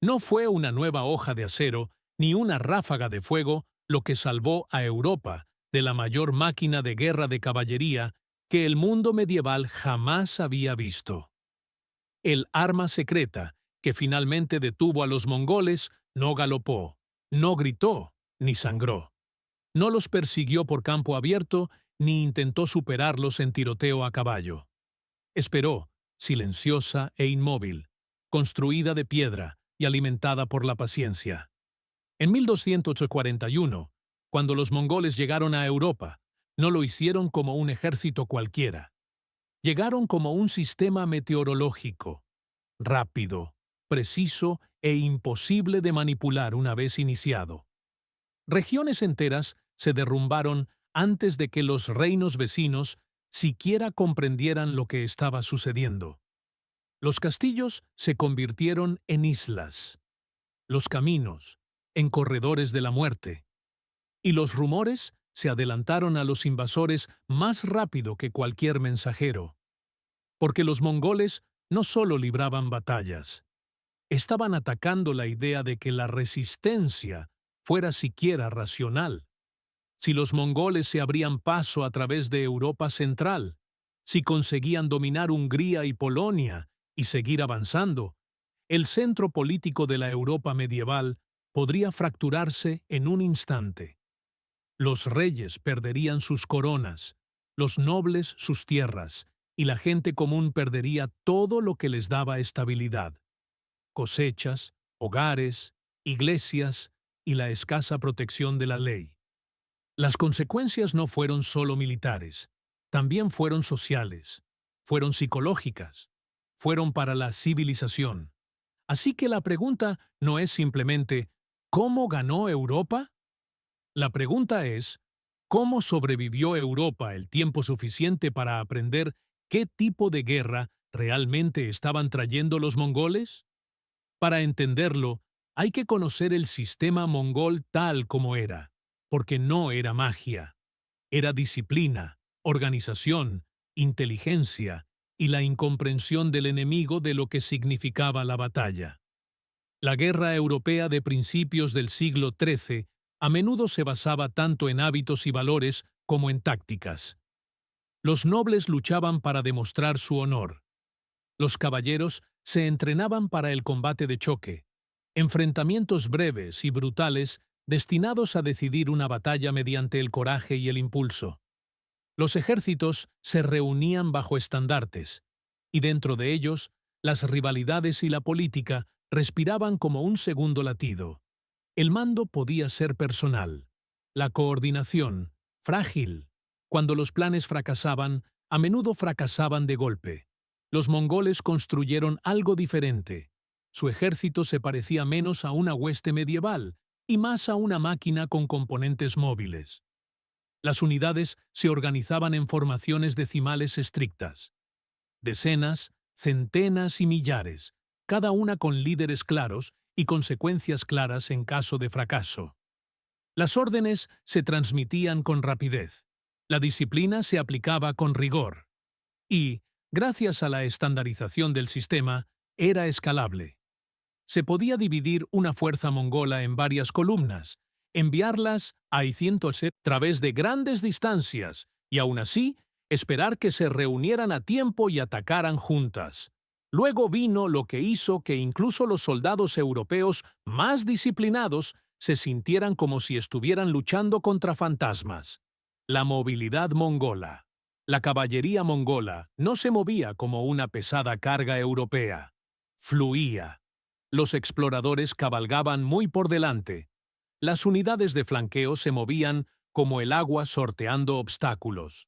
No fue una nueva hoja de acero ni una ráfaga de fuego lo que salvó a Europa de la mayor máquina de guerra de caballería que el mundo medieval jamás había visto. El arma secreta que finalmente detuvo a los mongoles no galopó, no gritó, ni sangró. No los persiguió por campo abierto ni intentó superarlos en tiroteo a caballo. Esperó, silenciosa e inmóvil, construida de piedra y alimentada por la paciencia. En 1241, cuando los mongoles llegaron a Europa, no lo hicieron como un ejército cualquiera. Llegaron como un sistema meteorológico, rápido, preciso e imposible de manipular una vez iniciado. Regiones enteras se derrumbaron antes de que los reinos vecinos siquiera comprendieran lo que estaba sucediendo. Los castillos se convirtieron en islas, los caminos en corredores de la muerte, y los rumores se adelantaron a los invasores más rápido que cualquier mensajero, porque los mongoles no solo libraban batallas, estaban atacando la idea de que la resistencia fuera siquiera racional. Si los mongoles se abrían paso a través de Europa Central, si conseguían dominar Hungría y Polonia y seguir avanzando, el centro político de la Europa medieval podría fracturarse en un instante. Los reyes perderían sus coronas, los nobles sus tierras, y la gente común perdería todo lo que les daba estabilidad: cosechas, hogares, iglesias y la escasa protección de la ley. Las consecuencias no fueron solo militares, también fueron sociales, fueron psicológicas, fueron para la civilización. Así que la pregunta no es simplemente ¿cómo ganó Europa? La pregunta es ¿cómo sobrevivió Europa el tiempo suficiente para aprender qué tipo de guerra realmente estaban trayendo los mongoles? Para entenderlo, hay que conocer el sistema mongol tal como era, porque no era magia. Era disciplina, organización, inteligencia y la incomprensión del enemigo de lo que significaba la batalla. La guerra europea de principios del siglo XIII a menudo se basaba tanto en hábitos y valores como en tácticas. Los nobles luchaban para demostrar su honor. Los caballeros se entrenaban para el combate de choque, enfrentamientos breves y brutales destinados a decidir una batalla mediante el coraje y el impulso. Los ejércitos se reunían bajo estandartes, y dentro de ellos, las rivalidades y la política respiraban como un segundo latido. El mando podía ser personal, la coordinación, frágil. Cuando los planes fracasaban, a menudo fracasaban de golpe. Los mongoles construyeron algo diferente. Su ejército se parecía menos a una hueste medieval y más a una máquina con componentes móviles. Las unidades se organizaban en formaciones decimales estrictas. Decenas, centenas y millares, cada una con líderes claros y consecuencias claras en caso de fracaso. Las órdenes se transmitían con rapidez. La disciplina se aplicaba con rigor. Y, gracias a la estandarización del sistema, era escalable. Se podía dividir una fuerza mongola en varias columnas, enviarlas a través de grandes distancias y aún así esperar que se reunieran a tiempo y atacaran juntas. Luego vino lo que hizo que incluso los soldados europeos más disciplinados se sintieran como si estuvieran luchando contra fantasmas: la movilidad mongola. La caballería mongola no se movía como una pesada carga europea. Fluía. Los exploradores cabalgaban muy por delante. Las unidades de flanqueo se movían como el agua sorteando obstáculos.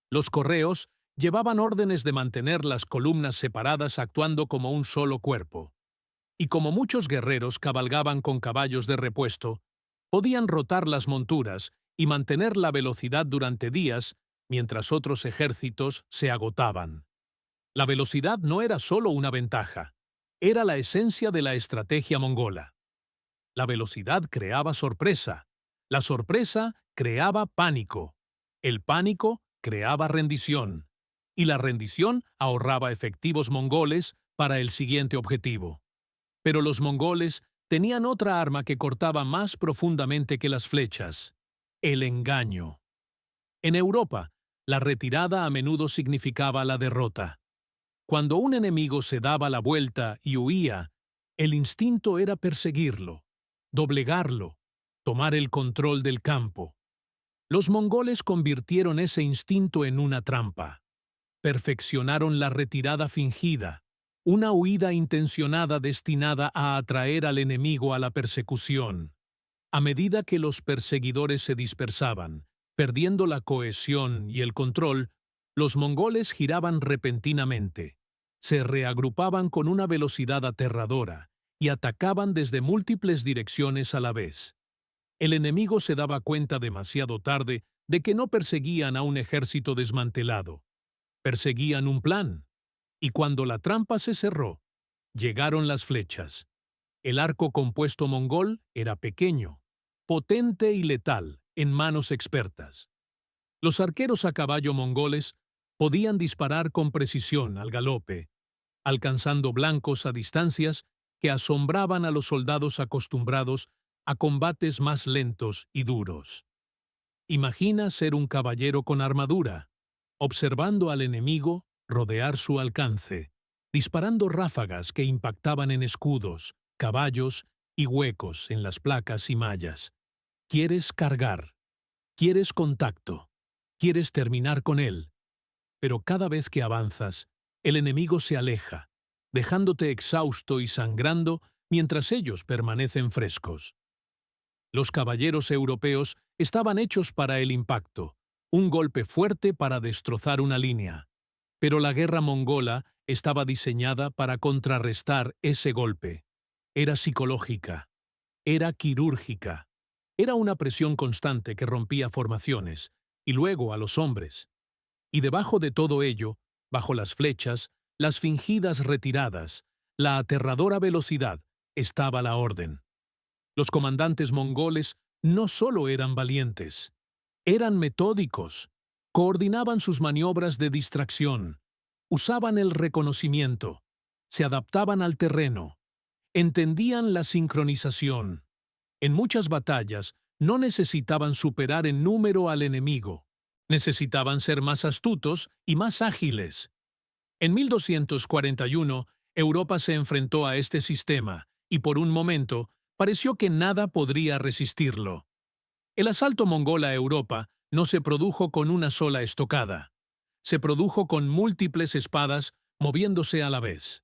Los correos llevaban órdenes de mantener las columnas separadas actuando como un solo cuerpo. Y como muchos guerreros cabalgaban con caballos de repuesto, podían rotar las monturas y mantener la velocidad durante días mientras otros ejércitos se agotaban. La velocidad no era solo una ventaja, era la esencia de la estrategia mongola. La velocidad creaba sorpresa, la sorpresa creaba pánico, el pánico creaba rendición, y la rendición ahorraba efectivos mongoles para el siguiente objetivo. Pero los mongoles tenían otra arma que cortaba más profundamente que las flechas: el engaño. En Europa, la retirada a menudo significaba la derrota. Cuando un enemigo se daba la vuelta y huía, el instinto era perseguirlo, doblegarlo, tomar el control del campo. Los mongoles convirtieron ese instinto en una trampa. Perfeccionaron la retirada fingida, una huida intencionada destinada a atraer al enemigo a la persecución. A medida que los perseguidores se dispersaban, perdiendo la cohesión y el control, los mongoles giraban repentinamente, se reagrupaban con una velocidad aterradora y atacaban desde múltiples direcciones a la vez. El enemigo se daba cuenta demasiado tarde de que no perseguían a un ejército desmantelado, perseguían un plan. Y cuando la trampa se cerró, llegaron las flechas. El arco compuesto mongol era pequeño, potente y letal en manos expertas. Los arqueros a caballo mongoles podían disparar con precisión al galope, alcanzando blancos a distancias que asombraban a los soldados acostumbrados a combates más lentos y duros. Imagina ser un caballero con armadura, observando al enemigo rodear su alcance, disparando ráfagas que impactaban en escudos, caballos y huecos en las placas y mallas. Quieres cargar, quieres contacto, quieres terminar con él, pero cada vez que avanzas, el enemigo se aleja, dejándote exhausto y sangrando mientras ellos permanecen frescos. Los caballeros europeos estaban hechos para el impacto, un golpe fuerte para destrozar una línea. Pero la guerra mongola estaba diseñada para contrarrestar ese golpe. Era psicológica, era quirúrgica, era una presión constante que rompía formaciones, y luego a los hombres. Y debajo de todo ello, bajo las flechas, las fingidas retiradas, la aterradora velocidad, estaba la orden. Los comandantes mongoles no solo eran valientes, eran metódicos, coordinaban sus maniobras de distracción, usaban el reconocimiento, se adaptaban al terreno, entendían la sincronización. En muchas batallas no necesitaban superar en número al enemigo, necesitaban ser más astutos y más ágiles. En 1241, Europa se enfrentó a este sistema y por un momento pareció que nada podría resistirlo. El asalto mongol a Europa no se produjo con una sola estocada. Se produjo con múltiples espadas moviéndose a la vez.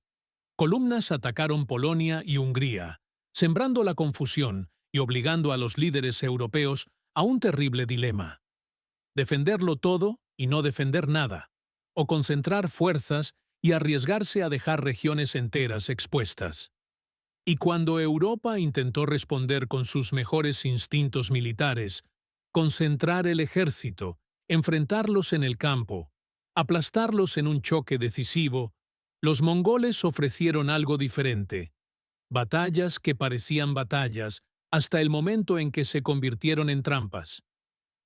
Columnas atacaron Polonia y Hungría, sembrando la confusión y obligando a los líderes europeos a un terrible dilema: defenderlo todo y no defender nada, o concentrar fuerzas y arriesgarse a dejar regiones enteras expuestas. Y cuando Europa intentó responder con sus mejores instintos militares, concentrar el ejército, enfrentarlos en el campo, aplastarlos en un choque decisivo, los mongoles ofrecieron algo diferente: batallas que parecían batallas hasta el momento en que se convirtieron en trampas.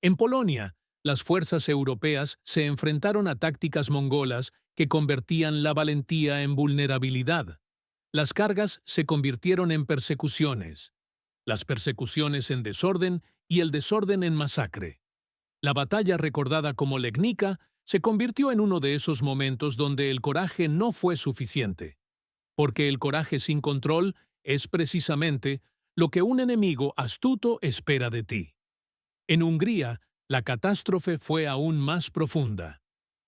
En Polonia, las fuerzas europeas se enfrentaron a tácticas mongolas que convertían la valentía en vulnerabilidad. Las cargas se convirtieron en persecuciones, las persecuciones en desorden y el desorden en masacre. La batalla recordada como Legnica se convirtió en uno de esos momentos donde el coraje no fue suficiente, porque el coraje sin control es precisamente lo que un enemigo astuto espera de ti. En Hungría, la catástrofe fue aún más profunda.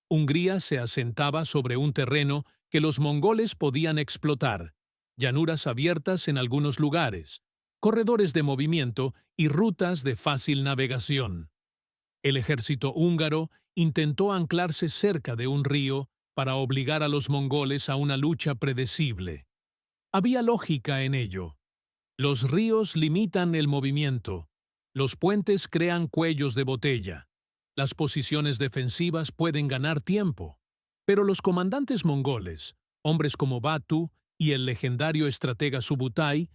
Hungría se asentaba sobre un terreno que los mongoles podían explotar: llanuras abiertas en algunos lugares, corredores de movimiento y rutas de fácil navegación. El ejército húngaro intentó anclarse cerca de un río para obligar a los mongoles a una lucha predecible. Había lógica en ello. Los ríos limitan el movimiento, los puentes crean cuellos de botella, las posiciones defensivas pueden ganar tiempo. Pero los comandantes mongoles, hombres como Batu y el legendario estratega Subutai,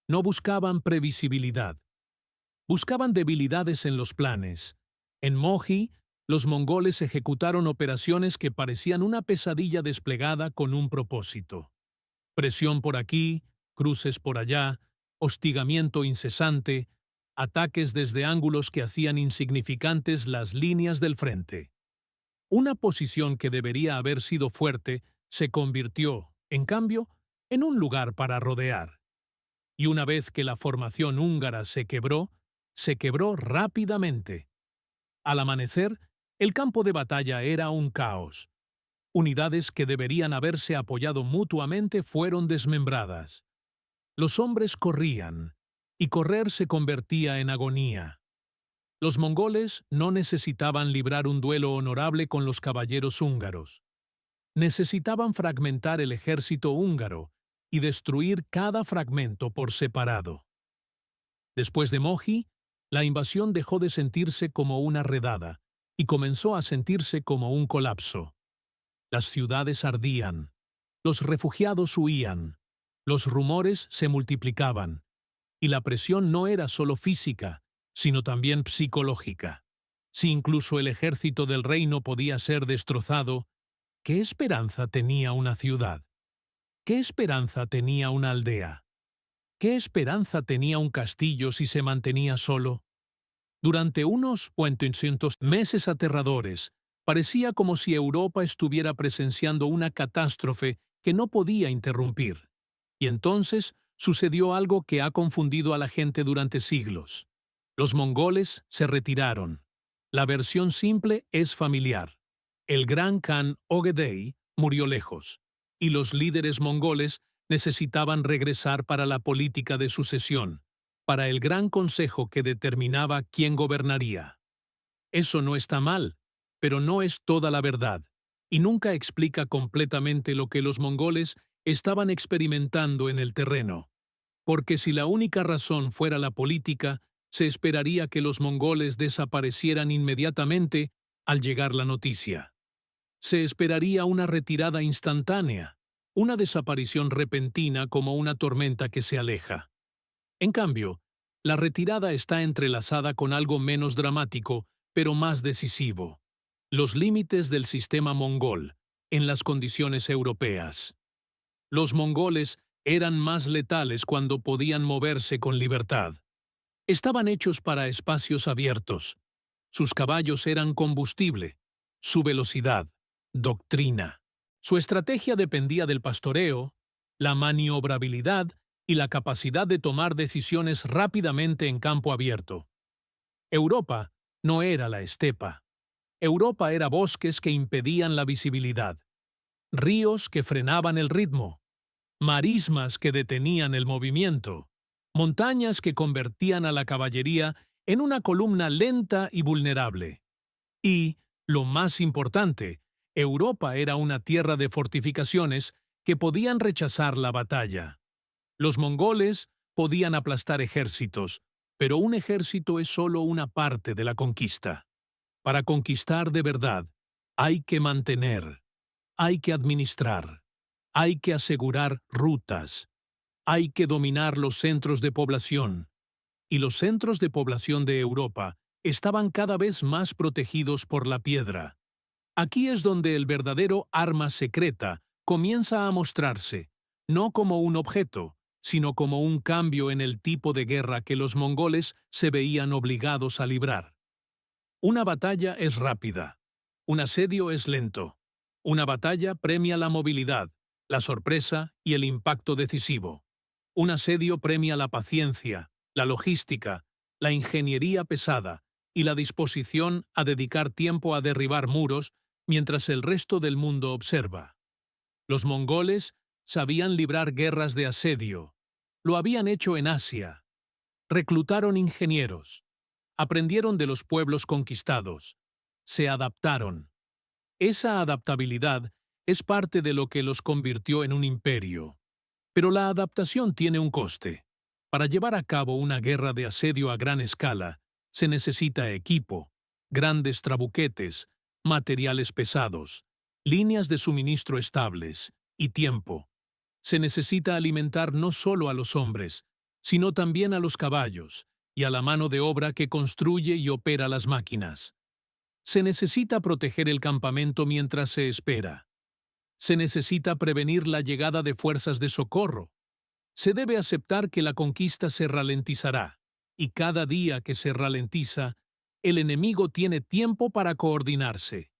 no buscaban previsibilidad. Buscaban debilidades en los planes. En Mohi, los mongoles ejecutaron operaciones que parecían una pesadilla desplegada con un propósito: presión por aquí, cruces por allá, hostigamiento incesante, ataques desde ángulos que hacían insignificantes las líneas del frente. Una posición que debería haber sido fuerte se convirtió, en cambio, en un lugar para rodear. Y una vez que la formación húngara se quebró rápidamente. Al amanecer, el campo de batalla era un caos. Unidades que deberían haberse apoyado mutuamente fueron desmembradas. Los hombres corrían, y correr se convertía en agonía. Los mongoles no necesitaban librar un duelo honorable con los caballeros húngaros. Necesitaban fragmentar el ejército húngaro y destruir cada fragmento por separado. Después de Mohi, la invasión dejó de sentirse como una redada y comenzó a sentirse como un colapso. Las ciudades ardían, los refugiados huían, los rumores se multiplicaban, y la presión no era solo física, sino también psicológica. Si incluso el ejército del reino podía ser destrozado, ¿qué esperanza tenía una ciudad? ¿Qué esperanza tenía una aldea? ¿Qué esperanza tenía un castillo si se mantenía solo? Durante unos meses aterradores, parecía como si Europa estuviera presenciando una catástrofe que no podía interrumpir. Y entonces sucedió algo que ha confundido a la gente durante siglos. Los mongoles se retiraron. La versión simple es familiar. El gran Khan Ogedei murió lejos, y los líderes mongoles necesitaban regresar para la política de sucesión, para el gran consejo que determinaba quién gobernaría. Eso no está mal, pero no es toda la verdad, y nunca explica completamente lo que los mongoles estaban experimentando en el terreno. Porque si la única razón fuera la política, se esperaría que los mongoles desaparecieran inmediatamente al llegar la noticia. Se esperaría una retirada instantánea, una desaparición repentina como una tormenta que se aleja. En cambio, la retirada está entrelazada con algo menos dramático, pero más decisivo: los límites del sistema mongol en las condiciones europeas. Los mongoles eran más letales cuando podían moverse con libertad. Estaban hechos para espacios abiertos. Sus caballos eran combustible, su velocidad, doctrina. Su estrategia dependía del pastoreo, la maniobrabilidad y la capacidad de tomar decisiones rápidamente en campo abierto. Europa no era la estepa. Europa era bosques que impedían la visibilidad, ríos que frenaban el ritmo, marismas que detenían el movimiento, montañas que convertían a la caballería en una columna lenta y vulnerable. Y, lo más importante, Europa era una tierra de fortificaciones que podían rechazar la batalla. Los mongoles podían aplastar ejércitos, pero un ejército es solo una parte de la conquista. Para conquistar de verdad, hay que mantener, hay que administrar, hay que asegurar rutas, hay que dominar los centros de población. Y los centros de población de Europa estaban cada vez más protegidos por la piedra. Aquí es donde el verdadero arma secreta comienza a mostrarse, no como un objeto, sino como un cambio en el tipo de guerra que los mongoles se veían obligados a librar. Una batalla es rápida, un asedio es lento. Una batalla premia la movilidad, la sorpresa y el impacto decisivo. Un asedio premia la paciencia, la logística, la ingeniería pesada y la disposición a dedicar tiempo a derribar muros mientras el resto del mundo observa. Los mongoles sabían librar guerras de asedio. Lo habían hecho en Asia. Reclutaron ingenieros. Aprendieron de los pueblos conquistados. Se adaptaron. Esa adaptabilidad es parte de lo que los convirtió en un imperio. Pero la adaptación tiene un coste. Para llevar a cabo una guerra de asedio a gran escala, se necesita equipo, grandes trabuquetes, materiales pesados, líneas de suministro estables y tiempo. Se necesita alimentar no solo a los hombres, sino también a los caballos y a la mano de obra que construye y opera las máquinas. Se necesita proteger el campamento mientras se espera. Se necesita prevenir la llegada de fuerzas de socorro. Se debe aceptar que la conquista se ralentizará, y cada día que se ralentiza, el enemigo tiene tiempo para coordinarse.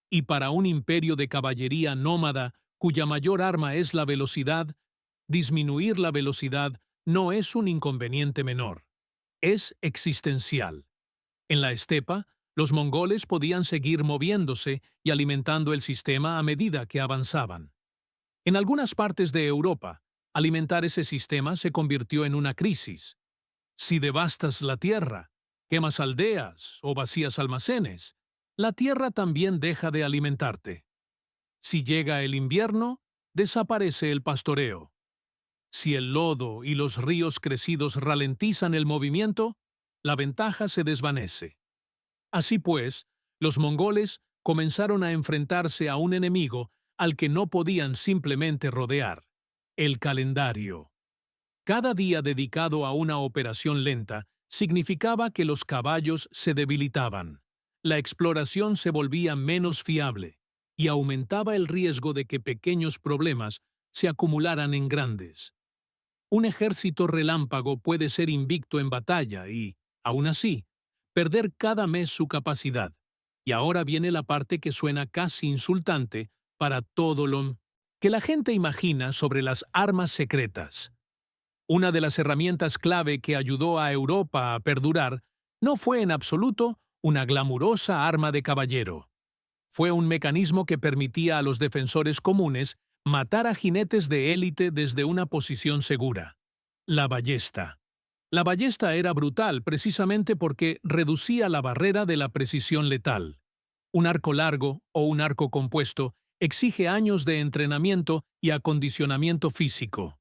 Y para un imperio de caballería nómada, cuya mayor arma es la velocidad, disminuir la velocidad no es un inconveniente menor. Es existencial. En la estepa, los mongoles podían seguir moviéndose y alimentando el sistema a medida que avanzaban. En algunas partes de Europa, alimentar ese sistema se convirtió en una crisis. Si devastas la tierra, quemas aldeas o vacías almacenes, la tierra también deja de alimentarte. Si llega el invierno, desaparece el pastoreo. Si el lodo y los ríos crecidos ralentizan el movimiento, la ventaja se desvanece. Así pues, los mongoles comenzaron a enfrentarse a un enemigo al que no podían simplemente rodear: el calendario. Cada día dedicado a una operación lenta significaba que los caballos se debilitaban, la exploración se volvía menos fiable y aumentaba el riesgo de que pequeños problemas se acumularan en grandes. Un ejército relámpago puede ser invicto en batalla y, aún así, perder cada mes su capacidad. Y ahora viene la parte que suena casi insultante para todo lo que la gente imagina sobre las armas secretas. Una de las herramientas clave que ayudó a Europa a perdurar no fue en absoluto una glamurosa arma de caballero. Fue un mecanismo que permitía a los defensores comunes matar a jinetes de élite desde una posición segura: la ballesta. La ballesta era brutal precisamente porque reducía la barrera de la precisión letal. Un arco largo o un arco compuesto exige años de entrenamiento y acondicionamiento físico.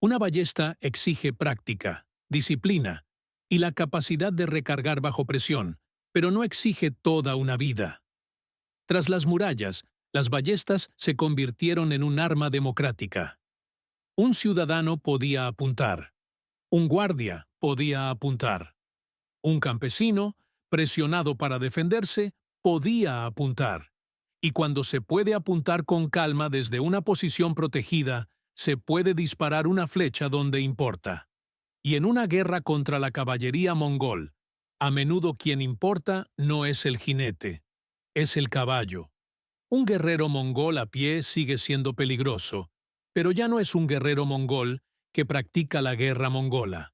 Una ballesta exige práctica, disciplina y la capacidad de recargar bajo presión, pero no exige toda una vida. Tras las murallas, las ballestas se convirtieron en un arma democrática. Un ciudadano podía apuntar. Un guardia podía apuntar. Un campesino, presionado para defenderse, podía apuntar. Y cuando se puede apuntar con calma desde una posición protegida, se puede disparar una flecha donde importa. Y en una guerra contra la caballería mongol, a menudo quien importa no es el jinete, es el caballo. Un guerrero mongol a pie sigue siendo peligroso, pero ya no es un guerrero mongol que practica la guerra mongola.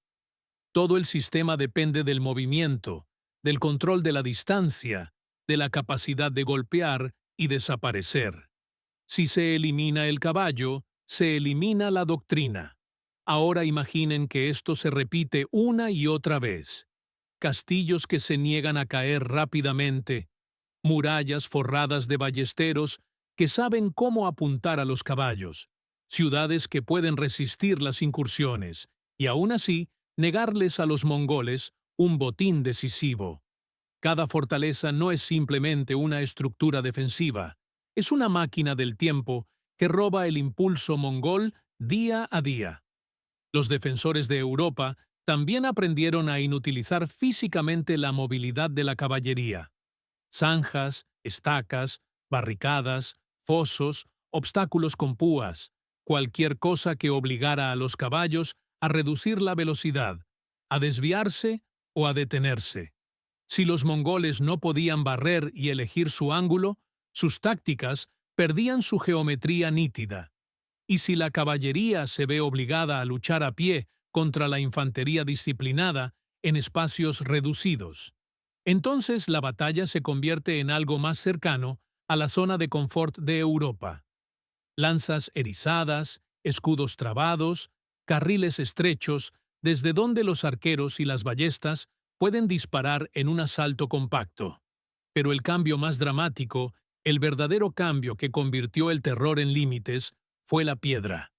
Todo el sistema depende del movimiento, del control de la distancia, de la capacidad de golpear y desaparecer. Si se elimina el caballo, se elimina la doctrina. Ahora imaginen que esto se repite una y otra vez. Castillos que se niegan a caer rápidamente, murallas forradas de ballesteros que saben cómo apuntar a los caballos, ciudades que pueden resistir las incursiones, y aún así negarles a los mongoles un botín decisivo. Cada fortaleza no es simplemente una estructura defensiva, es una máquina del tiempo que roba el impulso mongol día a día. Los defensores de Europa también aprendieron a inutilizar físicamente la movilidad de la caballería. Zanjas, estacas, barricadas, fosos, obstáculos con púas, cualquier cosa que obligara a los caballos a reducir la velocidad, a desviarse o a detenerse. Si los mongoles no podían barrer y elegir su ángulo, sus tácticas perdían su geometría nítida. Y si la caballería se ve obligada a luchar a pie contra la infantería disciplinada en espacios reducidos, entonces la batalla se convierte en algo más cercano a la zona de confort de Europa. Lanzas erizadas, escudos trabados, carriles estrechos, desde donde los arqueros y las ballestas pueden disparar en un asalto compacto. Pero el cambio más dramático, el verdadero cambio que convirtió el terror en límites, fue la piedra.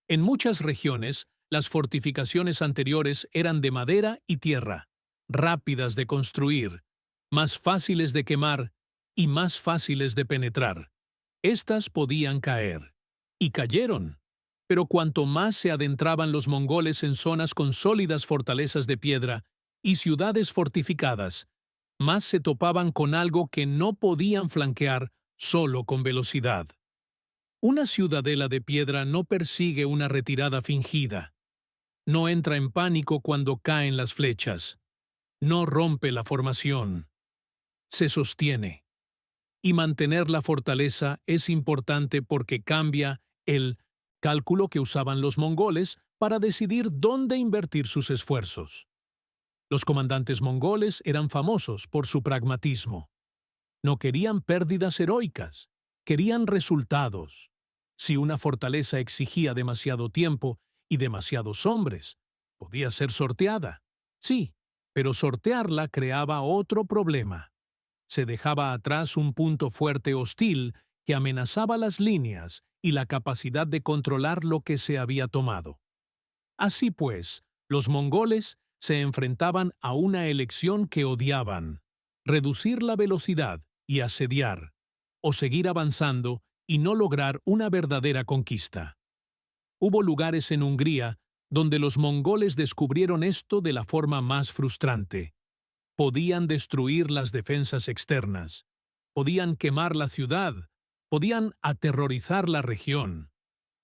En muchas regiones, las fortificaciones anteriores eran de madera y tierra, rápidas de construir, más fáciles de quemar y más fáciles de penetrar. Estas podían caer. Y cayeron. Pero cuanto más se adentraban los mongoles en zonas con sólidas fortalezas de piedra y ciudades fortificadas, más se topaban con algo que no podían flanquear solo con velocidad: Una ciudadela de piedra no persigue una retirada fingida, no entra en pánico cuando caen las flechas, no rompe la formación, se sostiene. Y mantener la fortaleza es importante porque cambia el cálculo que usaban los mongoles para decidir dónde invertir sus esfuerzos. Los comandantes mongoles eran famosos por su pragmatismo. No querían pérdidas heroicas, querían resultados. Si una fortaleza exigía demasiado tiempo y demasiados hombres, podía ser sorteada. Sí, pero sortearla creaba otro problema. Se dejaba atrás un punto fuerte hostil que amenazaba las líneas y la capacidad de controlar lo que se había tomado. Así pues, los mongoles se enfrentaban a una elección que odiaban: reducir la velocidad y asediar, o seguir avanzando y no lograr una verdadera conquista. Hubo lugares en Hungría donde los mongoles descubrieron esto de la forma más frustrante. Podían destruir las defensas externas, podían quemar la ciudad, podían aterrorizar la región.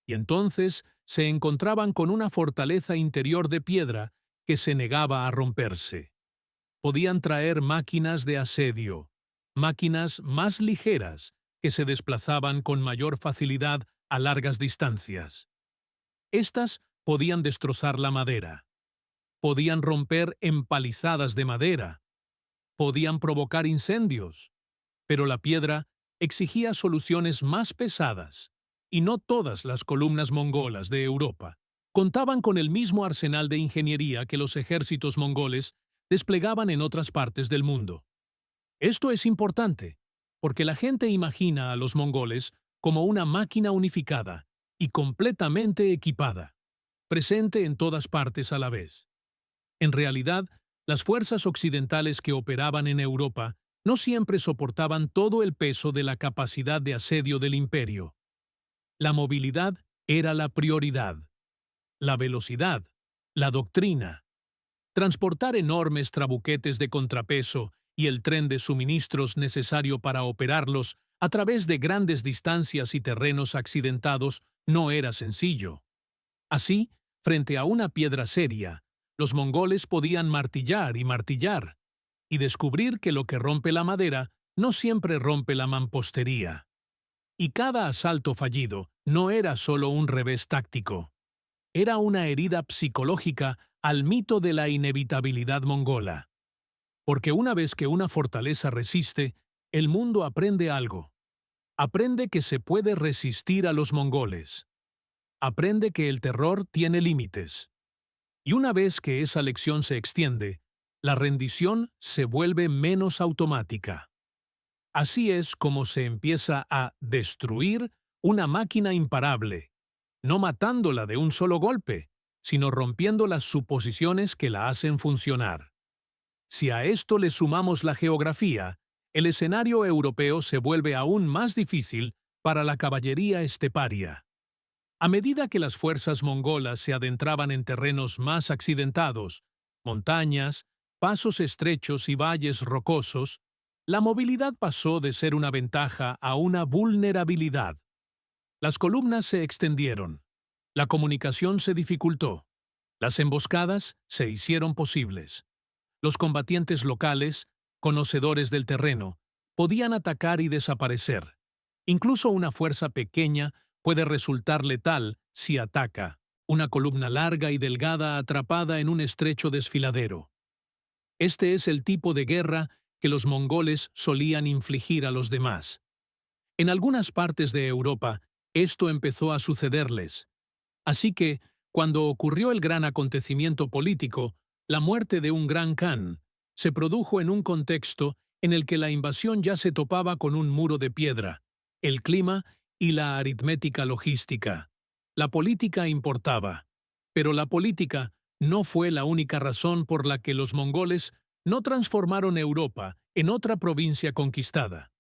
Y entonces se encontraban con una fortaleza interior de piedra que se negaba a romperse. Podían traer máquinas de asedio, máquinas más ligeras que se desplazaban con mayor facilidad a largas distancias. Estas podían destrozar la madera, podían romper empalizadas de madera, podían provocar incendios, pero la piedra exigía soluciones más pesadas, y no todas las columnas mongolas de Europa contaban con el mismo arsenal de ingeniería que los ejércitos mongoles desplegaban en otras partes del mundo. Esto es importante, porque la gente imagina a los mongoles como una máquina unificada y completamente equipada, presente en todas partes a la vez. En realidad, las fuerzas occidentales que operaban en Europa no siempre soportaban todo el peso de la capacidad de asedio del imperio. La movilidad era la prioridad, la velocidad, la doctrina. Transportar enormes trabuquetes de contrapeso y el tren de suministros necesario para operarlos a través de grandes distancias y terrenos accidentados no era sencillo. Así, frente a una piedra seria, los mongoles podían martillar y descubrir que lo que rompe la madera no siempre rompe la mampostería. Y cada asalto fallido no era solo un revés táctico, era una herida psicológica al mito de la inevitabilidad mongola. Porque una vez que una fortaleza resiste, el mundo aprende algo. Aprende que se puede resistir a los mongoles. Aprende que el terror tiene límites. Y una vez que esa lección se extiende, la rendición se vuelve menos automática. Así es como se empieza a destruir una máquina imparable, no matándola de un solo golpe, sino rompiendo las suposiciones que la hacen funcionar. Si a esto le sumamos la geografía, el escenario europeo se vuelve aún más difícil para la caballería esteparia. A medida que las fuerzas mongolas se adentraban en terrenos más accidentados, montañas, pasos estrechos y valles rocosos, la movilidad pasó de ser una ventaja a una vulnerabilidad. Las columnas se extendieron, la comunicación se dificultó, las emboscadas se hicieron posibles. Los combatientes locales, conocedores del terreno, podían atacar y desaparecer. Incluso una fuerza pequeña puede resultar letal si ataca, una columna larga y delgada atrapada en un estrecho desfiladero. Este es el tipo de guerra que los mongoles solían infligir a los demás. En algunas partes de Europa, esto empezó a sucederles. Así que, cuando ocurrió el gran acontecimiento político, la muerte de un gran Khan, se produjo en un contexto en el que la invasión ya se topaba con un muro de piedra, el clima y la aritmética logística. La política importaba, pero la política no fue la única razón por la que los mongoles no transformaron Europa en otra provincia conquistada.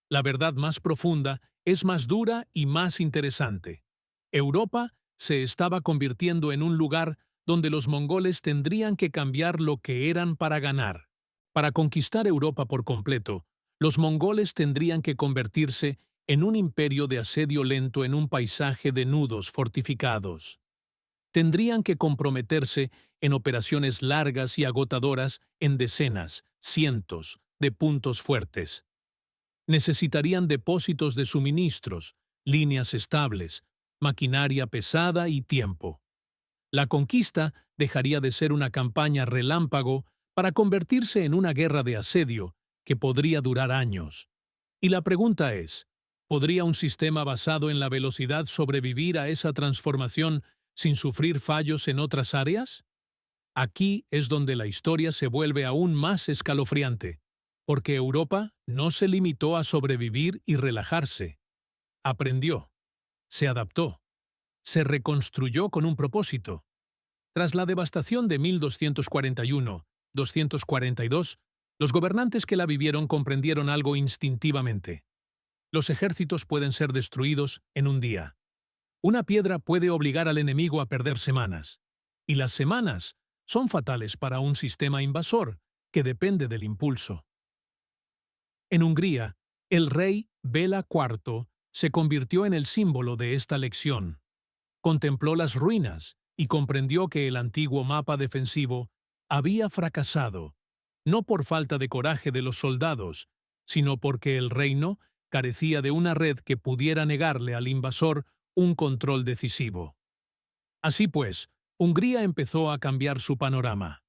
La verdad más profunda es más dura y más interesante. Europa se estaba convirtiendo en un lugar donde los mongoles tendrían que cambiar lo que eran para ganar. Para conquistar Europa por completo, los mongoles tendrían que convertirse en un imperio de asedio lento en un paisaje de nudos fortificados. Tendrían que comprometerse en operaciones largas y agotadoras en decenas, cientos, de puntos fuertes. Necesitarían depósitos de suministros, líneas estables, maquinaria pesada y tiempo. La conquista dejaría de ser una campaña relámpago para convertirse en una guerra de asedio que podría durar años. Y la pregunta es, ¿podría un sistema basado en la velocidad sobrevivir a esa transformación sin sufrir fallos en otras áreas? Aquí es donde la historia se vuelve aún más escalofriante, porque Europa no se limitó a sobrevivir y relajarse. Aprendió, se adaptó, se reconstruyó con un propósito. Tras la devastación de 1241-242, los gobernantes que la vivieron comprendieron algo instintivamente. Los ejércitos pueden ser destruidos en un día. Una piedra puede obligar al enemigo a perder semanas. Y las semanas son fatales para un sistema invasor que depende del impulso. En Hungría, el rey Bela IV se convirtió en el símbolo de esta lección. Contempló las ruinas y comprendió que el antiguo mapa defensivo había fracasado, no por falta de coraje de los soldados, sino porque el reino carecía de una red que pudiera negarle al invasor un control decisivo. Así pues, Hungría empezó a cambiar su panorama.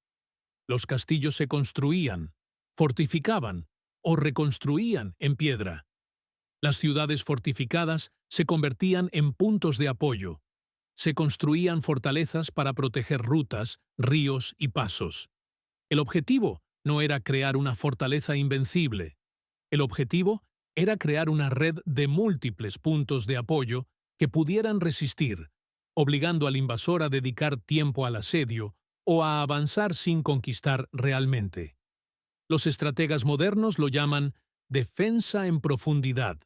Los castillos se construían, fortificaban o reconstruían en piedra. Las ciudades fortificadas se convertían en puntos de apoyo. Se construían fortalezas para proteger rutas, ríos y pasos. El objetivo no era crear una fortaleza invencible. El objetivo era crear una red de múltiples puntos de apoyo que pudieran resistir, obligando al invasor a dedicar tiempo al asedio o a avanzar sin conquistar realmente. Los estrategas modernos lo llaman defensa en profundidad.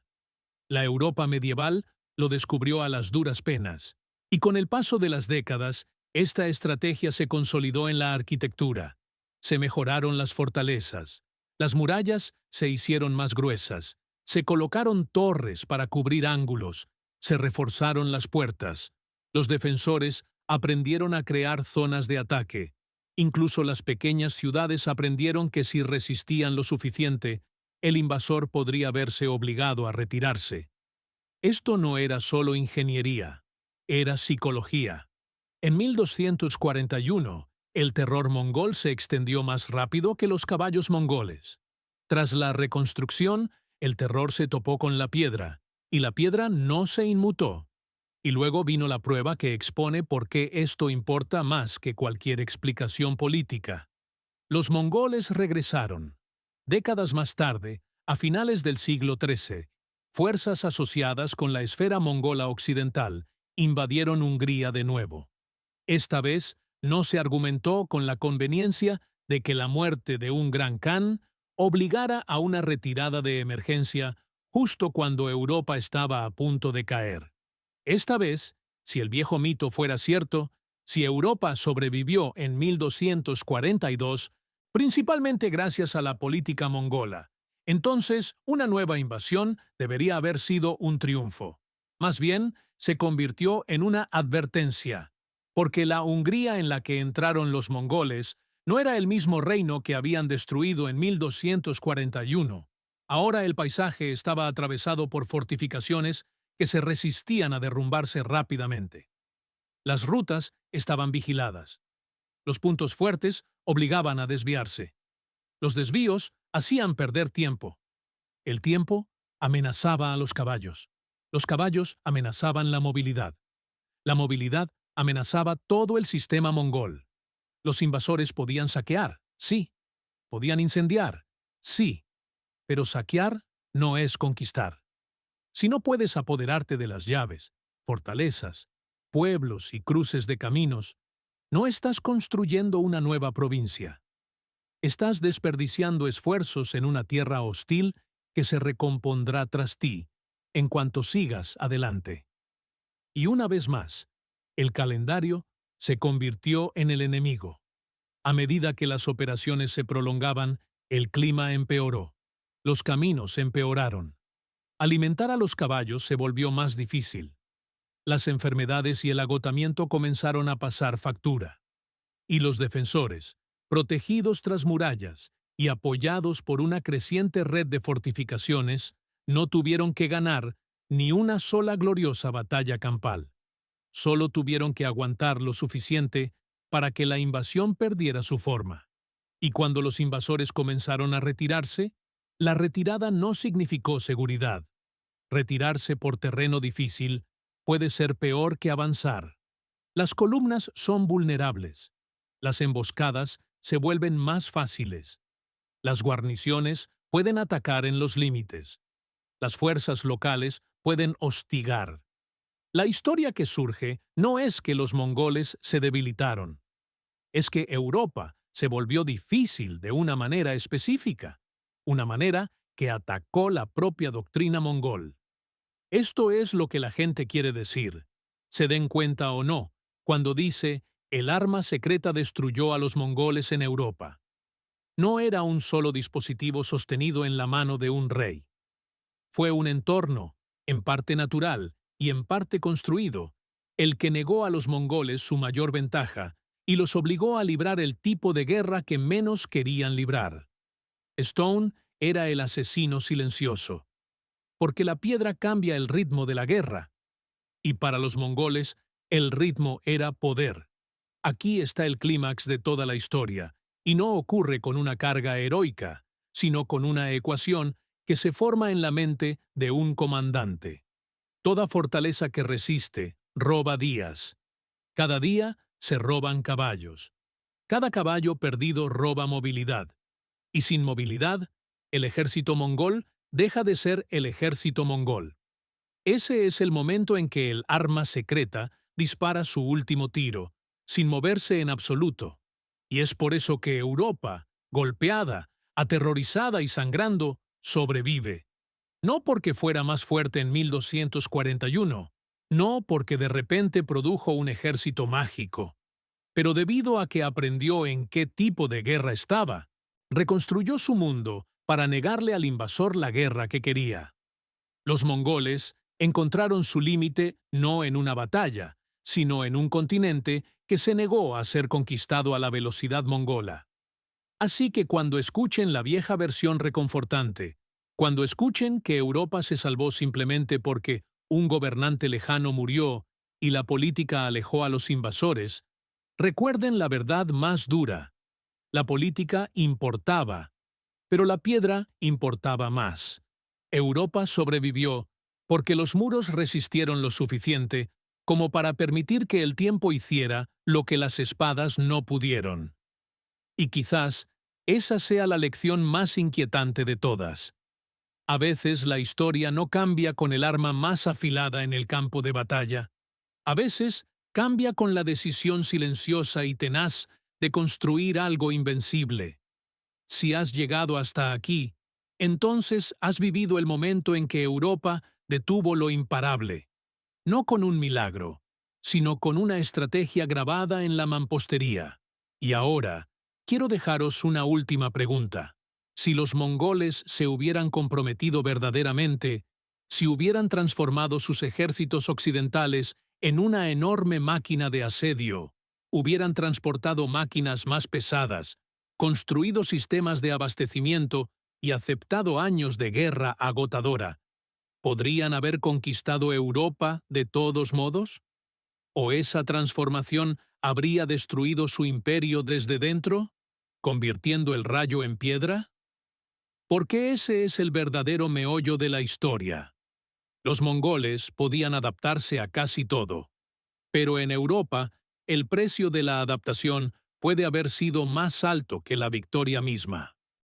La Europa medieval lo descubrió a las duras penas, y con el paso de las décadas, esta estrategia se consolidó en la arquitectura. Se mejoraron las fortalezas, las murallas se hicieron más gruesas, se colocaron torres para cubrir ángulos, se reforzaron las puertas. Los defensores aprendieron a crear zonas de ataque. Incluso las pequeñas ciudades aprendieron que si resistían lo suficiente, el invasor podría verse obligado a retirarse. Esto no era solo ingeniería, era psicología. En 1241, el terror mongol se extendió más rápido que los caballos mongoles. Tras la reconstrucción, el terror se topó con la piedra, y la piedra no se inmutó. Y luego vino la prueba que expone por qué esto importa más que cualquier explicación política. Los mongoles regresaron. Décadas más tarde, a finales del siglo XIII, fuerzas asociadas con la esfera mongola occidental invadieron Hungría de nuevo. Esta vez no se argumentó con la conveniencia de que la muerte de un gran Khan obligara a una retirada de emergencia justo cuando Europa estaba a punto de caer. Esta vez, si el viejo mito fuera cierto, si Europa sobrevivió en 1242, principalmente gracias a la política mongola, entonces una nueva invasión debería haber sido un triunfo. Más bien, se convirtió en una advertencia, porque la Hungría en la que entraron los mongoles no era el mismo reino que habían destruido en 1241. Ahora el paisaje estaba atravesado por fortificaciones que se resistían a derrumbarse rápidamente. Las rutas estaban vigiladas. Los puntos fuertes obligaban a desviarse. Los desvíos hacían perder tiempo. El tiempo amenazaba a los caballos. Los caballos amenazaban la movilidad. La movilidad amenazaba todo el sistema mongol. Los invasores podían saquear, sí. Podían incendiar, sí. Pero saquear no es conquistar. Si no puedes apoderarte de las llaves, fortalezas, pueblos y cruces de caminos, no estás construyendo una nueva provincia. Estás desperdiciando esfuerzos en una tierra hostil que se recompondrá tras ti en cuanto sigas adelante. Y una vez más, el calendario se convirtió en el enemigo. A medida que las operaciones se prolongaban, el clima empeoró. Los caminos empeoraron. Alimentar a los caballos se volvió más difícil. Las enfermedades y el agotamiento comenzaron a pasar factura. Y los defensores, protegidos tras murallas y apoyados por una creciente red de fortificaciones, no tuvieron que ganar ni una sola gloriosa batalla campal. Solo tuvieron que aguantar lo suficiente para que la invasión perdiera su forma. Y cuando los invasores comenzaron a retirarse, la retirada no significó seguridad. Retirarse por terreno difícil puede ser peor que avanzar. Las columnas son vulnerables. Las emboscadas se vuelven más fáciles. Las guarniciones pueden atacar en los límites. Las fuerzas locales pueden hostigar. La historia que surge no es que los mongoles se debilitaron. Es que Europa se volvió difícil de una manera específica, una manera que atacó la propia doctrina mongol. Esto es lo que la gente quiere decir, se den cuenta o no, cuando dice el arma secreta destruyó a los mongoles en Europa. No era un solo dispositivo sostenido en la mano de un rey. Fue un entorno, en parte natural y en parte construido, el que negó a los mongoles su mayor ventaja y los obligó a librar el tipo de guerra que menos querían librar. Stone era el asesino silencioso, porque la piedra cambia el ritmo de la guerra. Y para los mongoles, el ritmo era poder. Aquí está el clímax de toda la historia, y no ocurre con una carga heroica, sino con una ecuación que se forma en la mente de un comandante. Toda fortaleza que resiste roba días. Cada día se roban caballos. Cada caballo perdido roba movilidad. Y sin movilidad, el ejército mongol deja de ser el ejército mongol. Ese es el momento en que el arma secreta dispara su último tiro, sin moverse en absoluto. Y es por eso que Europa, golpeada, aterrorizada y sangrando, sobrevive. No porque fuera más fuerte en 1241, no porque de repente produjo un ejército mágico, pero debido a que aprendió en qué tipo de guerra estaba, reconstruyó su mundo para negarle al invasor la guerra que quería. Los mongoles encontraron su límite no en una batalla, sino en un continente que se negó a ser conquistado a la velocidad mongola. Así que cuando escuchen la vieja versión reconfortante, cuando escuchen que Europa se salvó simplemente porque un gobernante lejano murió y la política alejó a los invasores, recuerden la verdad más dura. La política importaba, pero la piedra importaba más. Europa sobrevivió porque los muros resistieron lo suficiente como para permitir que el tiempo hiciera lo que las espadas no pudieron. Y quizás esa sea la lección más inquietante de todas. A veces la historia no cambia con el arma más afilada en el campo de batalla. A veces cambia con la decisión silenciosa y tenaz de construir algo invencible. Si has llegado hasta aquí, entonces has vivido el momento en que Europa detuvo lo imparable, no con un milagro, sino con una estrategia grabada en la mampostería. Y ahora, quiero dejaros una última pregunta. Si los mongoles se hubieran comprometido verdaderamente, si hubieran transformado sus ejércitos occidentales en una enorme máquina de asedio, hubieran transportado máquinas más pesadas, construido sistemas de abastecimiento y aceptado años de guerra agotadora, ¿podrían haber conquistado Europa de todos modos? ¿O esa transformación habría destruido su imperio desde dentro, convirtiendo el rayo en piedra? Porque ese es el verdadero meollo de la historia. Los mongoles podían adaptarse a casi todo, pero en Europa el precio de la adaptación puede haber sido más alto que la victoria misma.